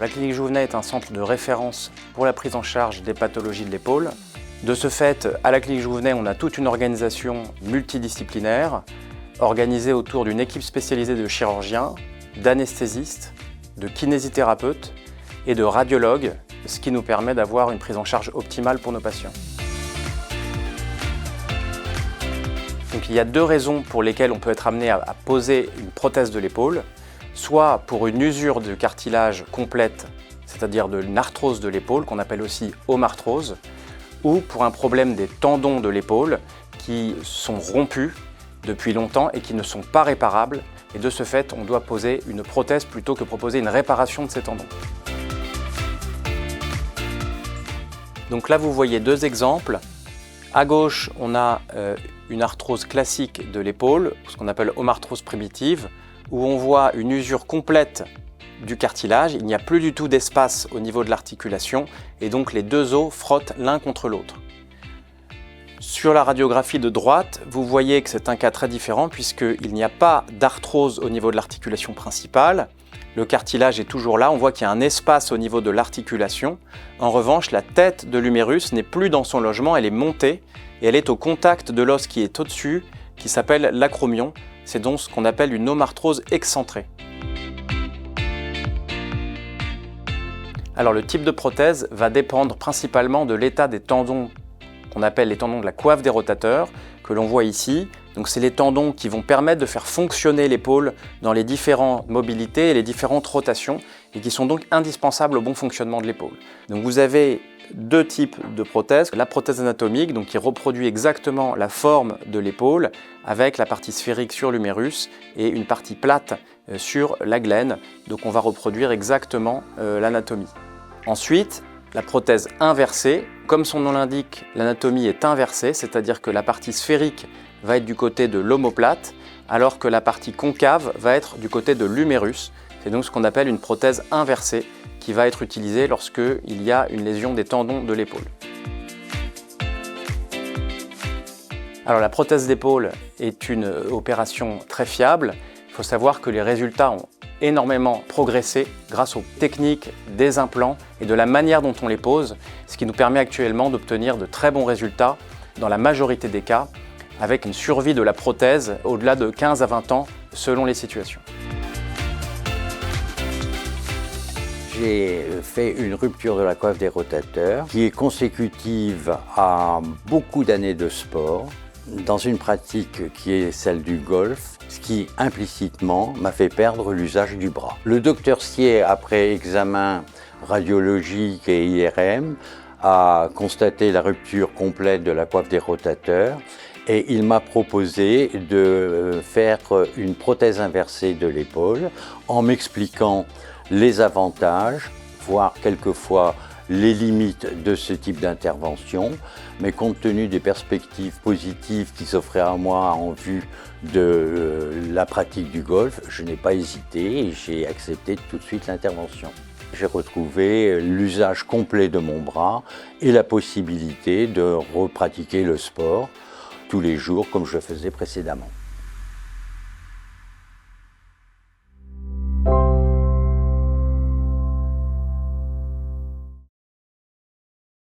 La clinique Jouvenet est un centre de référence pour la prise en charge des pathologies de l'épaule. De ce fait, à la clinique Jouvenet, on a toute une organisation multidisciplinaire organisée autour d'une équipe spécialisée de chirurgiens, d'anesthésistes, de kinésithérapeutes et de radiologues, ce qui nous permet d'avoir une prise en charge optimale pour nos patients. Donc, il y a deux raisons pour lesquelles on peut être amené à poser une prothèse de l'épaule, soit pour une usure de cartilage complète, c'est-à-dire de l'arthrose de l'épaule, qu'on appelle aussi homarthrose, ou pour un problème des tendons de l'épaule qui sont rompus depuis longtemps et qui ne sont pas réparables. Et de ce fait, on doit poser une prothèse plutôt que proposer une réparation de ces tendons. Donc là, vous voyez deux exemples. À gauche, on a une arthrose classique de l'épaule, ce qu'on appelle homarthrose primitive, où on voit une usure complète du cartilage. Il n'y a plus du tout d'espace au niveau de l'articulation et donc les deux os frottent l'un contre l'autre. Sur la radiographie de droite, vous voyez que c'est un cas très différent puisqu'il n'y a pas d'arthrose au niveau de l'articulation principale. Le cartilage est toujours là, on voit qu'il y a un espace au niveau de l'articulation. En revanche, la tête de l'humérus n'est plus dans son logement, elle est montée et elle est au contact de l'os qui est au-dessus, qui s'appelle l'acromion. C'est donc ce qu'on appelle une homarthrose excentrée. Alors le type de prothèse va dépendre principalement de l'état des tendons qu'on appelle les tendons de la coiffe des rotateurs, que l'on voit ici. Donc c'est les tendons qui vont permettre de faire fonctionner l'épaule dans les différentes mobilités et les différentes rotations et qui sont donc indispensables au bon fonctionnement de l'épaule. Donc vous avez deux types de prothèses. La prothèse anatomique, donc qui reproduit exactement la forme de l'épaule avec la partie sphérique sur l'humérus et une partie plate sur la glène. Donc on va reproduire exactement l'anatomie. Ensuite, la prothèse inversée, comme son nom l'indique, l'anatomie est inversée, c'est-à-dire que la partie sphérique va être du côté de l'omoplate, alors que la partie concave va être du côté de l'humérus. C'est donc ce qu'on appelle une prothèse inversée qui va être utilisée lorsqu'il y a une lésion des tendons de l'épaule. Alors la prothèse d'épaule est une opération très fiable. Il faut savoir que les résultats ont énormément progressé grâce aux techniques des implants et de la manière dont on les pose, ce qui nous permet actuellement d'obtenir de très bons résultats dans la majorité des cas, avec une survie de la prothèse au-delà de 15 à 20 ans selon les situations. J'ai fait une rupture de la coiffe des rotateurs qui est consécutive à beaucoup d'années de sport, dans une pratique qui est celle du golf, ce qui implicitement m'a fait perdre l'usage du bras. Le docteur Sier, après examen radiologique et IRM, a constaté la rupture complète de la coiffe des rotateurs et il m'a proposé de faire une prothèse inversée de l'épaule en m'expliquant les avantages, voire quelquefois les limites de ce type d'intervention, mais compte tenu des perspectives positives qui s'offraient à moi en vue de la pratique du golf, je n'ai pas hésité et j'ai accepté tout de suite l'intervention. J'ai retrouvé l'usage complet de mon bras et la possibilité de repratiquer le sport tous les jours comme je le faisais précédemment.